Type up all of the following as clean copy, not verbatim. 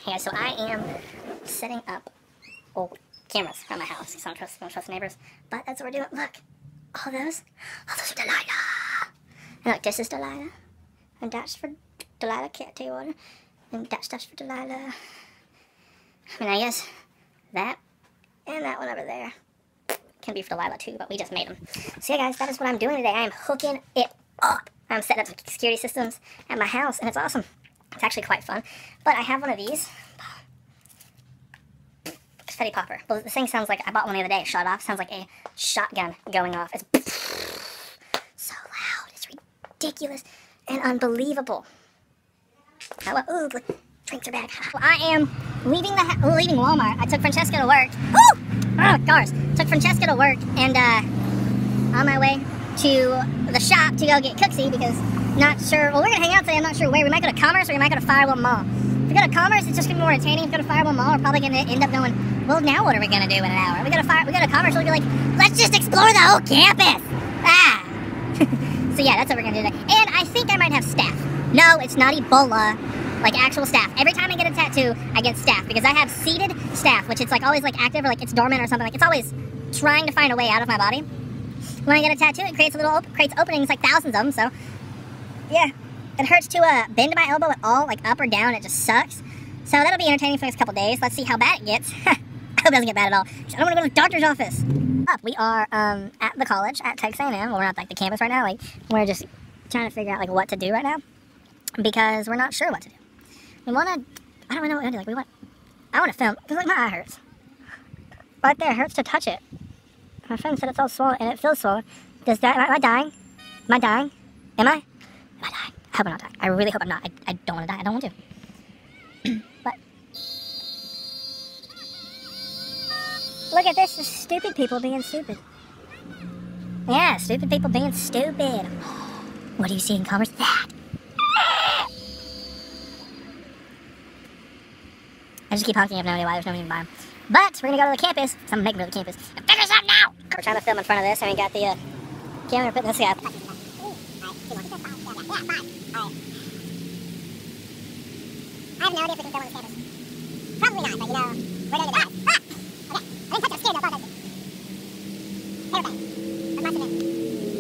Hey guys, so I am setting up cameras around my house because I don't trust neighbors. But that's what we're doing. Look, all those are Delilah. And look, this is Delilah. And that's for Delilah Cat Water. And that's for Delilah. I mean, I guess that and that one over there can be for Delilah too, but we just made them. So yeah guys, that is what I'm doing today. I am hooking it up. I'm setting up some security systems at my house, and it's awesome. It's actually quite fun. But I have one of these. Confetti popper. Well, the thing sounds like, I bought one the other day, shut off. Sounds like a shotgun going off. It's so loud. It's ridiculous and unbelievable. Ooh, the drinks are back. Well, I am leaving Walmart. I took Francesca to work. Oh, cars. Took Francesca to work, and on my way to the shop to go get Cooksy because not sure. Well, we're gonna hang out today. I'm not sure where. We might go to Commerce or we might go to Firewall Mall. If we go to Commerce, it's just gonna be more entertaining. If we go to Firewall Mall, we're probably gonna end up going, well, now what are we gonna do in an hour? We go to Commerce, we'll be like, let's just explore the whole campus. So yeah, that's what we're gonna do today. And I think I might have staff. No, it's not Ebola. Like actual staff. Every time I get a tattoo, I get staff because I have seated staff, which it's like always like active or like it's dormant or something. Like it's always trying to find a way out of my body. When I get a tattoo, it creates creates openings, like thousands of them. So yeah, it hurts to bend my elbow at all, like up or down. It just sucks. So that'll be entertaining for the next couple days. Let's see how bad it gets. I hope it doesn't get bad at all. I don't want to go to the doctor's office. We are at the college at Texas A&M. Well, we're not like the campus right now. Like we're just trying to figure out like what to do right now because we're not sure what to do. We want to, I don't know what to do. Like I want to film because like my eye hurts. Right there, it hurts to touch it. My friend said it's all swollen and it feels swollen. Am I dying? Am I dying? Am I? Am I dying? I hope I'm not dying. I really hope I'm not. I don't want to die. I don't want to. But look at this. The stupid people being stupid. Yeah, stupid people being stupid. What do you see in Commerce? That. I just keep honking. I have no idea why there's nobody to buy them. But we're gonna go to the campus. So I'm making it to the campus. And figure something out. We're trying to film in front of this, and we got the camera putting this guy. I have no idea if we can film on this campus. Probably not, but you know, we're doing it. Okay. I didn't touch it. I'm scared. I apologize. Favorite band. What must have been?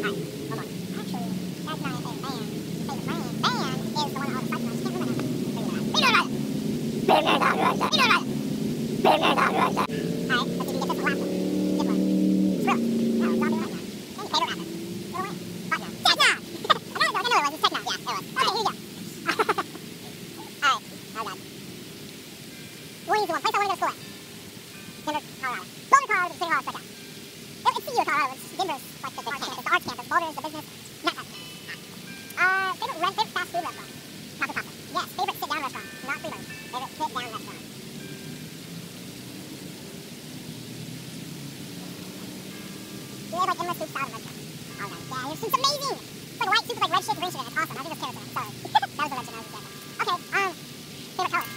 Alright, hold on. Actually, that's not a favorite band. Favorite band is the one that all the sites are. I can't remember. Alright, let's see if we can get this last one. Get one. Squirrel. No, zombie right now. Any favorite rapper? Go away. Techno. I know it was. It's Techno. Yeah, it was. Okay, here you go. Alright. Oh god. One easy one. Place I want to go to school at. Denver, Colorado. Boulder, Colorado, the City Hall is stuck out. It's CU, Colorado. Denver's like the campus. It's the arts campus. Boulder is the business. Not that. Favorite fast food restaurant? Taco Taco. Yes. Favorite sit down restaurant? Not Freebird. Favorite sit down restaurant? We have like endless soup salad restaurant. Oh no. Yeah, your soup's amazing! It's like white soup with like red shit, green shit in it. It's awesome. I think it's carrots in it. Sorry. That was the red shit. Okay, favorite color?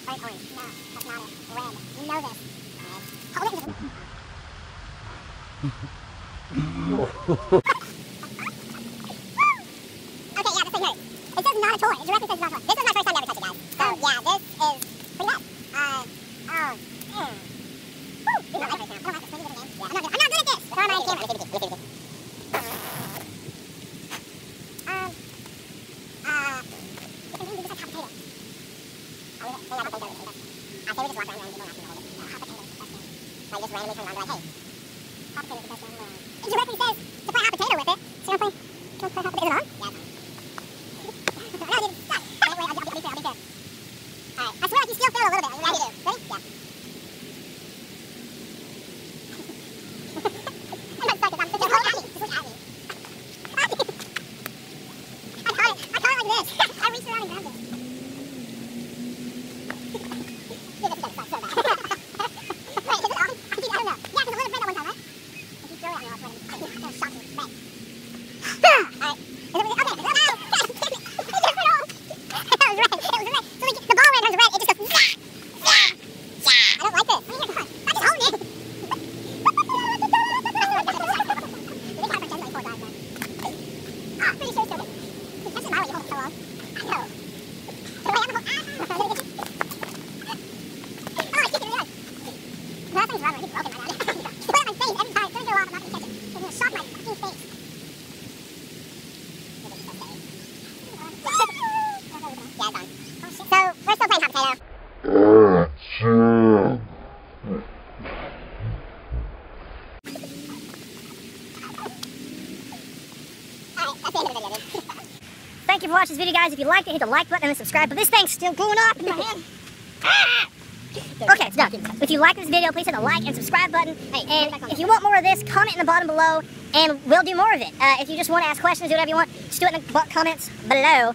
Burnt orange. No, that's not it. Red. You know this. Red. Hold it. Okay, yeah, this thing hurts. It says not a toy. It directly says not a toy. This is my first time ever touching, guys. So yeah, this is pretty bad. No, I don't like this. Maybe give it a name. Yeah, I'm not good at this. Throw my camera. Give it. This is like hot potato. I say we just walk around and you don't have to hold it. Hot potato, best thing. So I just randomly turn around and be like, hey, hot potato's the best thing in the world. It directly says to put hot potato with it. So you don't put hot potato. Is it on? Yeah, it's on. No, dude, stop. Wait, I'll be fair. Alright, I swear like you still feel a little bit. Are you ready? Ready? Yeah. Thank you for watching this video, guys. If you liked it, hit the like button and the subscribe. But this thing's still going up in my hand. Okay, it's done. If you like this video, please hit the like and subscribe button. And if you want more of this, comment in the bottom below, and we'll do more of it. If you just want to ask questions, do whatever you want, just do it in the comments below.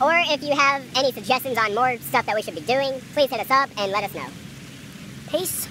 Or if you have any suggestions on more stuff that we should be doing, please hit us up and let us know. Peace.